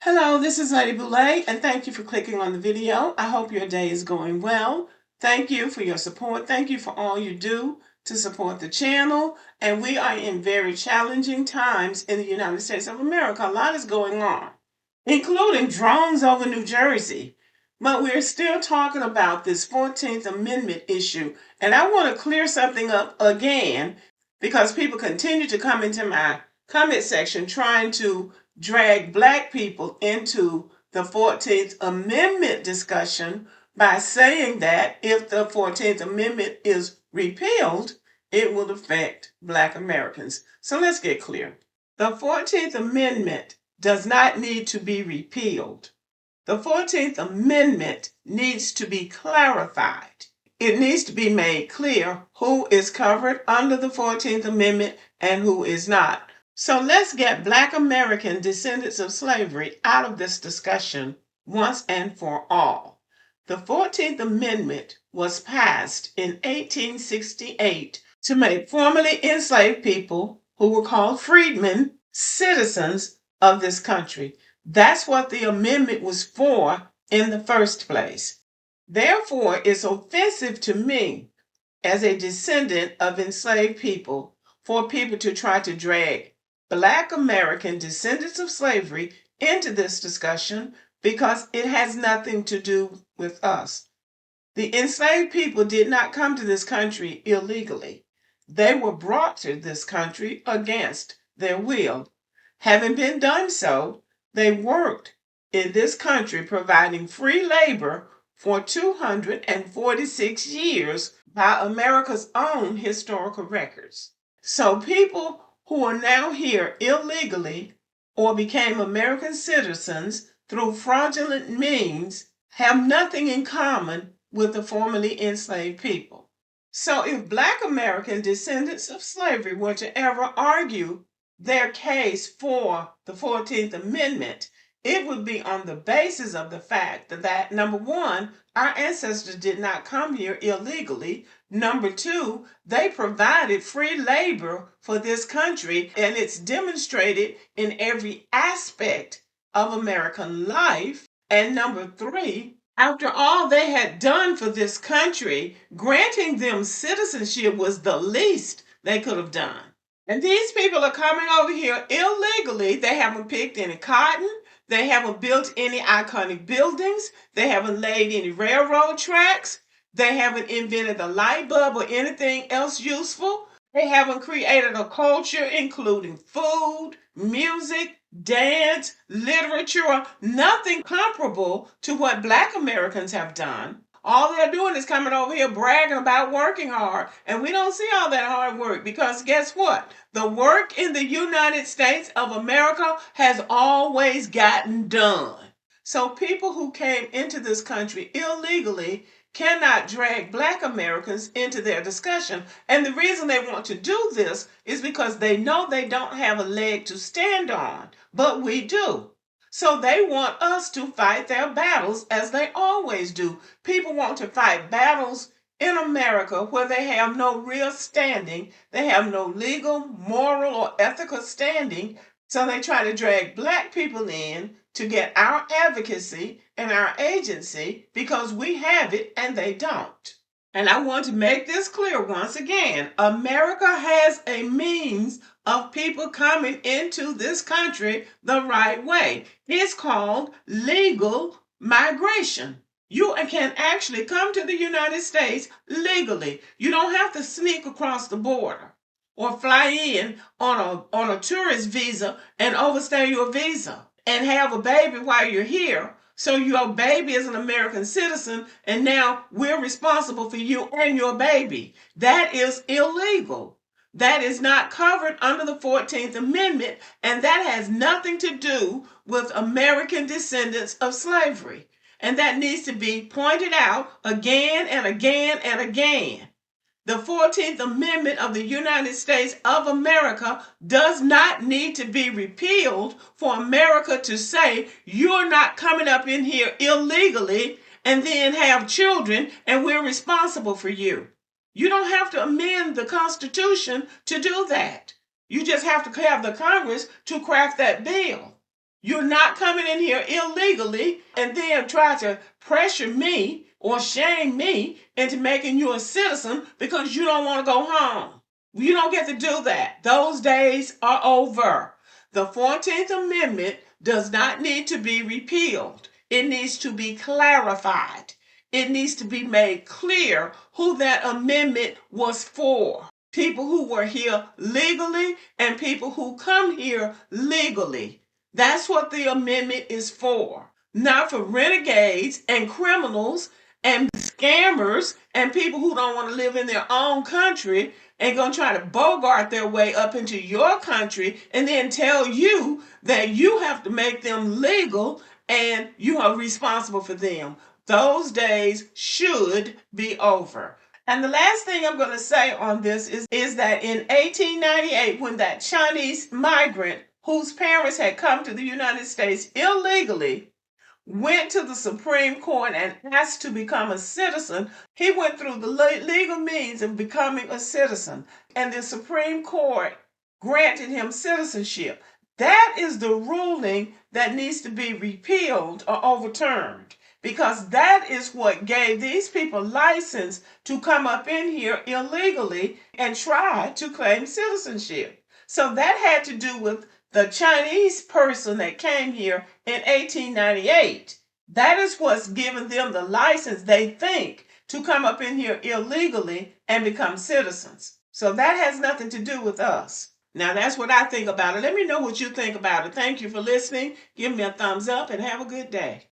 Hello, this is Lady Boulay, and thank you for clicking on the video. I hope your day is going well. Thank you for your support. Thank you for all you do to support the channel. And we are in very challenging times in the United States of America. A lot is going on, including drones over New Jersey. But we're still talking about this 14th Amendment issue. And I want to clear something up again because people continue to come into my comment section trying to drag Black people into the 14th Amendment discussion by saying that if the 14th Amendment is repealed, it will affect Black Americans. So let's get clear. The 14th Amendment does not need to be repealed. The 14th Amendment needs to be clarified. It needs to be made clear who is covered under the 14th Amendment and who is not. So let's get Black American descendants of slavery out of this discussion once and for all. The 14th Amendment was passed in 1868 to make formerly enslaved people, who were called freedmen, citizens of this country. That's what the amendment was for in the first place. Therefore, it's offensive to me as a descendant of enslaved people for people to try to drag Black American descendants of slavery into this discussion because it has nothing to do with us. The enslaved people did not come to this country illegally. They were brought to this country against their will. Having been done so, they worked in this country providing free labor for 246 years by America's own historical records. So people who are now here illegally or became American citizens through fraudulent means have nothing in common with the formerly enslaved people. So if Black American descendants of slavery were to ever argue their case for the 14th Amendment, it would be on the basis of the fact that, number one, our ancestors did not come here illegally. Number two, they provided free labor for this country, and it's demonstrated in every aspect of American life. And number three, after all they had done for this country, granting them citizenship was the least they could have done. And these people are coming over here illegally. They haven't picked any cotton. They haven't built any iconic buildings. They haven't laid any railroad tracks. They haven't invented the light bulb or anything else useful. They haven't created a culture including food, music, dance, literature, nothing comparable to what Black Americans have done. All they're doing is coming over here bragging about working hard. And we don't see all that hard work because guess what? The work in the United States of America has always gotten done. So people who came into this country illegally cannot drag Black Americans into their discussion. And the reason they want to do this is because they know they don't have a leg to stand on, but we do. So they want us to fight their battles as they always do. People want to fight battles in America where they have no real standing, they have no legal, moral, or ethical standing. So they try to drag Black people in to get our advocacy and our agency because we have it and they don't. And I want to make this clear once again. America has a means of people coming into this country the right way. It's called legal migration. You can actually come to the United States legally. You don't have to sneak across the border or fly in on a tourist visa and overstay your visa and have a baby while you're here. So your baby is an American citizen, and now we're responsible for you and your baby. That is illegal. That is not covered under the 14th Amendment, and that has nothing to do with American descendants of slavery. And that needs to be pointed out again and again and again. The 14th Amendment of the United States of America does not need to be repealed for America to say you're not coming up in here illegally and then have children and we're responsible for you. You don't have to amend the Constitution to do that. You just have to have the Congress to craft that bill. You're not coming in here illegally and then try to pressure me or shame me into making you a citizen because you don't want to go home. You don't get to do that. Those days are over. The 14th Amendment does not need to be repealed. It needs to be clarified. It needs to be made clear who that amendment was for. People who were here legally and people who come here legally. That's what the amendment is for. Not for renegades and criminals and scammers and people who don't want to live in their own country and gonna try to bogart their way up into your country and then tell you that you have to make them legal and you are responsible for them. Those days should be over. And the last thing I'm going to say on this is that in 1898, when that Chinese migrant whose parents had come to the United States illegally went to the Supreme Court and asked to become a citizen, he went through the legal means of becoming a citizen, and the Supreme Court granted him citizenship. That is the ruling that needs to be repealed or overturned, because that is what gave these people license to come up in here illegally and try to claim citizenship. So that had to do with the Chinese person that came here in 1898. That is what's given them the license, they think, to come up in here illegally and become citizens. So that has nothing to do with us. Now, that's what I think about it. Let me know what you think about it. Thank you for listening. Give me a thumbs up and have a good day.